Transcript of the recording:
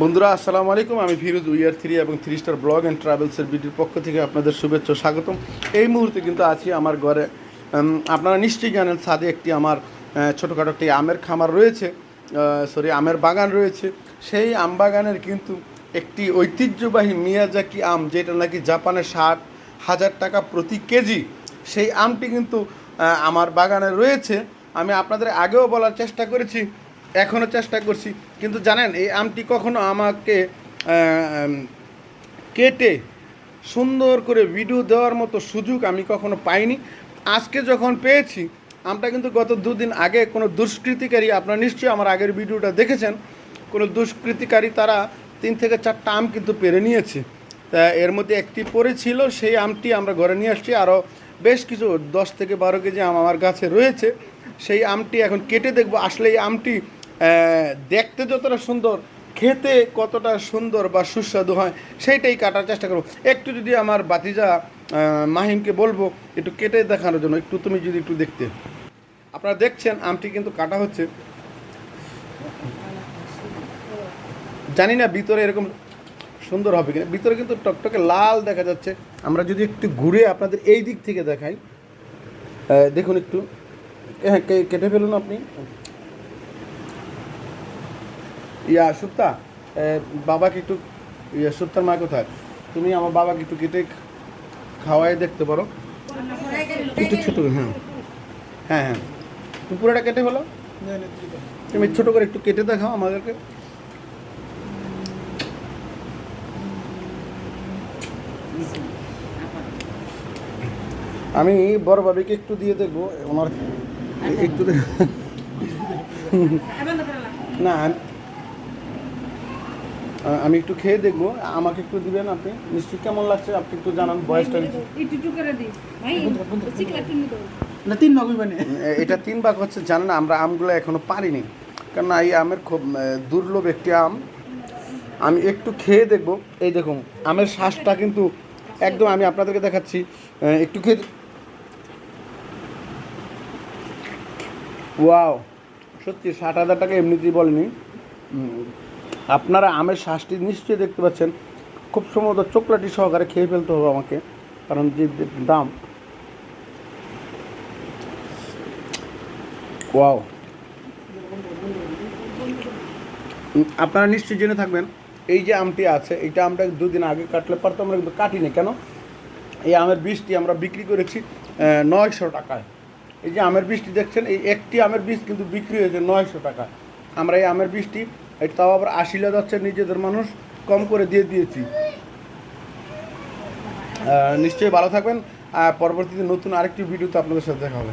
বন্ধুরা আসসালামু আলাইকুম, আমি ফিরোজ উইয়ার থ্রি এবং থ্রি স্টার ব্লগ অ্যান্ড ট্রাভেলসের ভিডিওর পক্ষ থেকে আপনাদের শুভেচ্ছা স্বাগতম। এই মুহূর্তে কিন্তু আছি আমার ঘরে। আপনারা নিশ্চয়ই জানেন ছাদে একটি আমার ছোটোখাটো একটি আমের খামার রয়েছে, আমের বাগান রয়েছে। সেই আম বাগানের কিন্তু একটি ঐতিহ্যবাহী মিয়াজাকি আম, যেটা নাকি জাপানে 60,000 টাকা প্রতি কেজি, সেই আমটি কিন্তু আমার বাগানে রয়েছে। আমি আপনাদের আগেও বলার চেষ্টা করেছি, এখনও চেষ্টা করছি, কিন্তু জানেন এই আমটি কখনো আমাকে কেটে সুন্দর করে ভিডিও দেওয়ার মতো সুযোগ আমি কখনো পাইনি। আজকে যখন পেয়েছি, আমটা কিন্তু গত দুদিন আগে কোনো দুষ্কৃতিকারী, আপনারা নিশ্চয়ই আমার আগের ভিডিওটা দেখেছেন, কোনো দুষ্কৃতিকারী তারা 3 থেকে 4টা আম কিন্তু পেরে নিয়েছে। তা এর মধ্যে একটি পড়েছিল, সেই আমটি আমরা ঘরে নিয়ে আসছি। আরও বেশ কিছু 10 থেকে 12 কেজি আম আমার গাছে রয়েছে। সেই আমটি এখন কেটে দেখব আসলে এই আমটি দেখতে যতটা সুন্দর, খেতে কতটা সুন্দর বা সুস্বাদু হয় সেইটাই কাটার চেষ্টা করব। একটু যদি আমার বাতিজা মাহিমকে বলবো একটু কেটে দেখানোর জন্য, একটু তুমি যদি একটু দেখতে। আপনারা দেখছেন আমটি কিন্তু কাটা হচ্ছে। জানি না ভিতরে এরকম সুন্দর হবে কিনা, ভিতরে কিন্তু টকটকে লাল দেখা যাচ্ছে। আমরা যদি একটু ঘুরে আপনাদের এই দিক থেকে দেখাই, দেখুন একটু। হ্যাঁ, কেটে ফেলুন আপনি। সুপ্তা, বাবাকে একটু, সুপ্তার মা কোথায়? তুমি আমার বাবাকে একটু কেটে খাওয়াই দেখতে পারো, একটু ছোটো। হ্যাঁ হ্যাঁ হ্যাঁ, তুমি পুরোটা কেটে ফেলো। তুমি ছোটো করে একটু কেটে দেখাও আমাদেরকে। আমি বড় বাবিকে একটু দিয়ে দেখবো, ওনার একটু না, আমি একটু খেয়ে দেখবো, আমাকে একটু দিবেন আপনি। নিশ্চয়ই কেমন লাগছে আপনি একটু জানান, বয়সটা। না 3 ভাগ হইবে না, এটা 3 ভাগ হচ্ছে। জানেন আমরা আমগুলো এখনো পারিনি, কারণ এই আমের খুব দুর্লভ একটি আম। আমি একটু খেয়ে দেখবো। এই দেখুন আমের শ্বাসটা কিন্তু একদম, আমি আপনাদেরকে দেখাচ্ছি, একটু খেয়ে। ওয়াও, সত্যি 60,000 টাকা এমনিতেই বলেনি। আপনারা আমের শ্বাসটি নিশ্চয়ই দেখতে পাচ্ছেন। খুব সম্ভবত চকলেটি সহকারে খেয়ে ফেলতে হবে আমাকে, কারণ যে দাম। ওয়াও, আপনারা নিশ্চয়ই জেনে থাকবেন এই যে আমটি আছে, এইটা আমটা 2 দিন আগে কাটলে পারতো, আমরা কিন্তু কাটিনি। কেন? এই আমের বীজটি আমরা বিক্রি করেছি 900 টাকায়। এই যে আমের বীজটি দেখছেন, এই একটি আমের বীজ কিন্তু বিক্রি হয়েছে 900 টাকা। আমরা এই আমের বীজটি, তাও আবার 80 যাচ্ছে, নিজেদের মানুষ কম করে দিয়ে দিয়েছি। নিশ্চয়ই ভালো থাকবেন। পরবর্তীতে নতুন আরেকটি ভিডিওতে আপনাদের সাথে দেখা হবে।